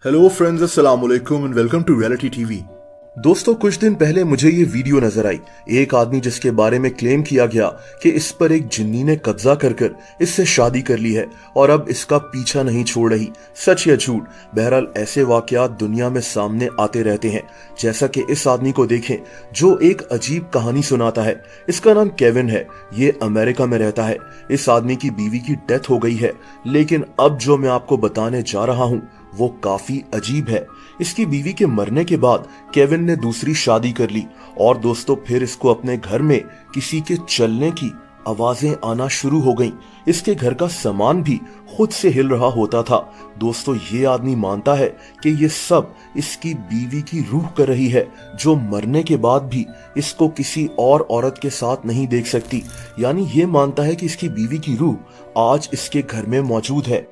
Hello friends, अस्सलाम वालेकुम and welcome to reality TV. दोस्तों, कुछ दिन पहले मुझे ये वीडियो नजर आई। एक आदमी जिसके बारे में क्लेम किया गया कि इस पर एक जिन्नी ने कब्जा कर इससे शादी कर ली है और अब इसका पीछा नहीं छोड़ रही। सच या झूठ, बहरहाल ऐसे वाकयात दुनिया में सामने आते रहते हैं। जैसा कि इस आदमी को देखें जो एक अजीब कहानी सुनाता है। इसका नाम केविन है। ये अमेरिका में रहता है। इस आदमी की बीवी की डेथ हो गई है, लेकिन अब जो मैं आपको बताने जा रहा हूँ वो काफी अजीब है। इसकी बीवी के मरने के बाद केविन ने दूसरी शादी कर ली और दोस्तों फिर इसको अपने घर में किसी के चलने की आवाजें आना शुरू हो गईं। इसके घर का सामान भी खुद से हिल रहा होता था। दोस्तों, ये आदमी मानता है कि ये सब इसकी बीवी की रूह कर रही है, जो मरने के बाद भी इसको किसी और औरत के साथ नहीं देख सकती। यानी ये मानता है कि इसकी बीवी की रूह आज इसके घर में मौजूद है।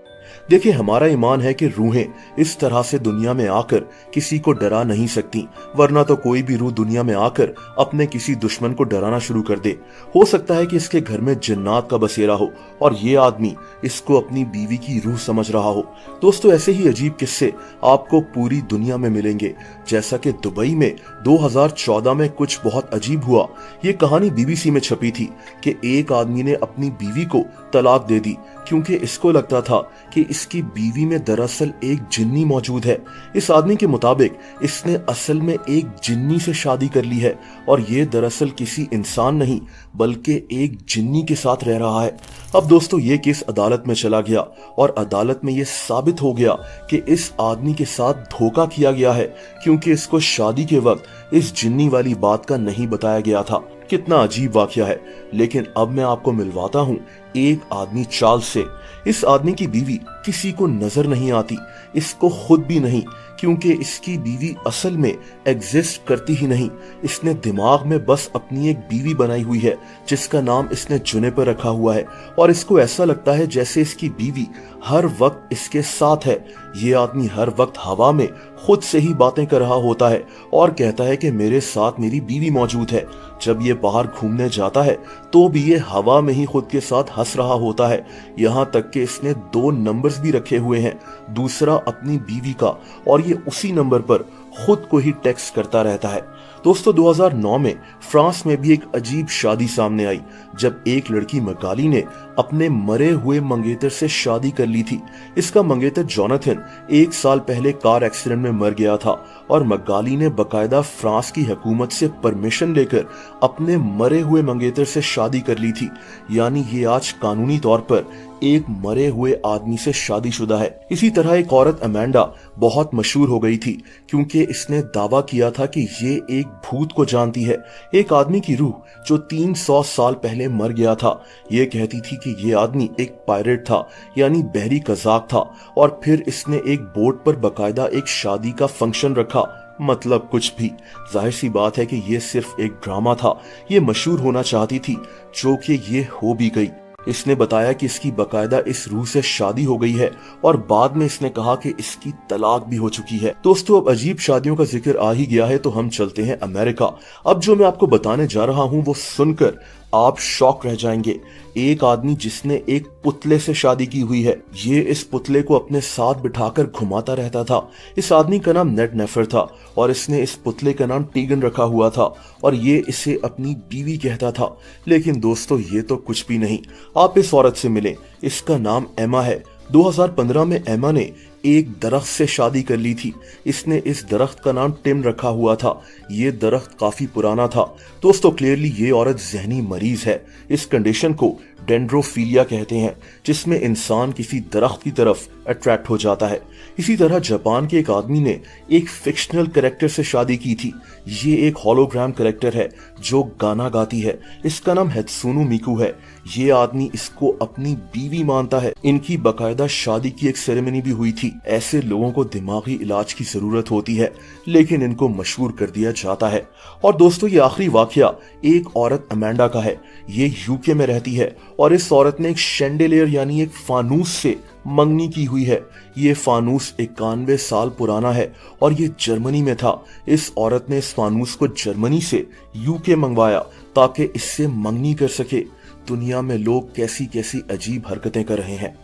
देखिए, हमारा ईमान है कि रूहें इस तरह से दुनिया में आकर किसी को डरा नहीं सकती, वरना तो कोई भी रूह दुनिया में आकर अपने किसी दुश्मन को डराना शुरू कर दे। हो सकता है कि इसके घर में जिन्नात का बसेरा हो और ये आदमी इसको अपनी बीवी की रूह समझ रहा हो। दोस्तों, ऐसे ही अजीब किस्से आपको पूरी दुनिया में मिलेंगे। जैसा कि दुबई में 2014 में कुछ बहुत अजीब हुआ। ये कहानी बीबीसी में छपी थी कि एक आदमी ने अपनी बीवी को तलाक दे दी क्योंकि इसको लगता था कि इसकी बीवी में दरअसल एक जिन्नी मौजूद है। इस आदमी के मुताबिक इसने असल में एक जिन्नी से शादी कर ली है और ये दरअसल किसी इंसान नहीं बल्कि एक जिन्नी के साथ रह रहा है। अब दोस्तों, ये केस अदालत में चला गया और अदालत में ये साबित हो गया कि इस आदमी के साथ धोखा किया गया है, क्योंकि इसको शादी के वक्त इस जिन्नी वाली बात का नहीं बताया गया था। कितना अजीब वाकया है। लेकिन अब मैं आपको मिलवाता हूँ एक आदमी चाल से। इस आदमी की बीवी किसी को नजर नहीं आती, इसको खुद भी नहीं, क्योंकि इसकी बीवी असल में एग्जिस्ट करती ही नहीं। इसने दिमाग में बस अपनी एक बीवी बनाई हुई है जिसका नाम इसने जुने पर रखा हुआ है और इसको ऐसा लगता है जैसे इसकी बीवी हर वक्त इसके साथ है। ये आदमी हर वक्त हवा में खुद से ही बातें कर रहा होता है और कहता है कि मेरे साथ मेरी बीवी मौजूद है। जब ये बाहर घूमने जाता है तो भी ये हवा में ही खुद के साथ हंस रहा होता है। यहाँ तक कि इसने 2 नंबर्स भी रखे हुए हैं, दूसरा अपनी बीवी का और ये उसी नंबर पर खुद को ही टेक्स्ट करता रहता है। दोस्तों, 2009 में फ्रांस में भी एक अजीब शादी सामने आई, जब एक लड़की मगाली ने अपने मरे हुए मंगेतर से शादी कर ली थी। इसका मंगेतर जोनाथन 1 साल पहले कार एक्सीडेंट में मर गया था और मगाली ने बकायदा फ्रांस की हुकूमत से परमिशन लेकर अपने मरे हुए मंगेतर से शादी कर ली थी। यानी ये आज कानूनी तौर पर एक मरे हुए आदमी से शादीशुदा है। इसी तरह एक औरत अमेंडा बहुत मशहूर हो गई थी क्योंकि इसने दावा किया था कि ये एक भूत को जानती है, एक आदमी की रूह जो 300 साल पहले मर गया था। ये कहती थी कि ये आदमी एक पायरेट था, यानी बहरी कज़ाक था, और फिर इसने एक बोट पर बकायदा एक शादी का फंक्शन रखा। मतलब कुछ भी। जाहिर सी बात है कि ये सिर्फ एक ड्रामा था। ये मशहूर होना चाहती थी, जो कि ये हो भी गई। इसने बताया कि इसकी बकायदा इस रूह से शादी हो गई है और बाद में इसने कहा कि इसकी तलाक भी हो चुकी है। दोस्तों, अब अजीब शादियों का जिक्र आ ही गया है तो हम चलते हैं अमेरिका। अब जो मैं आपको बताने जा रहा हूं वो सुनकर आप शॉक रह जाएंगे। एक आदमी जिसने एक पुतले से शादी की हुई है, ये इस पुतले को अपने साथ बिठाकर घुमाता रहता था। इस आदमी का नाम नेड नेफर था और इसने इस पुतले का नाम टीगन रखा हुआ था और ये इसे अपनी बीवी कहता था। लेकिन दोस्तों, ये तो कुछ भी नहीं। आप इस औरत से मिलें, इसका नाम एमा है। 2015 में एमा ने एक दरख्त से शादी कर ली थी। इसने इस दरख्त का नाम टिम रखा हुआ था। ये दरख्त काफी पुराना था। दोस्तों, क्लियरली ये औरत जहनी मरीज है। इस कंडीशन को डेंड्रोफिलिया कहते हैं, जिसमें इंसान किसी दरख्त की तरफ अट्रैक्ट हो जाता है। इसी तरह जापान के एक आदमी ने एक फिक्शनल कैरेक्टर से शादी की थी। ये एक होलोग्राम कैरेक्टर है जो गाना गाती है। इसका नाम हेत्सुनो मिकू है। ये आदमी इसको अपनी बीवी मानता है। इनकी बकायदा शादी की एक सेरेमनी भी हुई थी। ऐसे लोगों को दिमागी इलाज की जरूरत होती है, लेकिन इनको मशहूर कर दिया जाता है। और दोस्तों, ये आखिरी वाकया एक औरत अमेंडा का है। ये यूके में रहती है और इस औरत ने एक शैंडेलियर यानी एक फानूस से मंगनी की हुई है। ये फानूस 91 साल पुराना है और ये जर्मनी में था। इस औरत ने इस फानूस को जर्मनी से यूके मंगवाया ताकि इससे मंगनी कर सके। दुनिया में लोग कैसी कैसी अजीब हरकतें कर रहे हैं।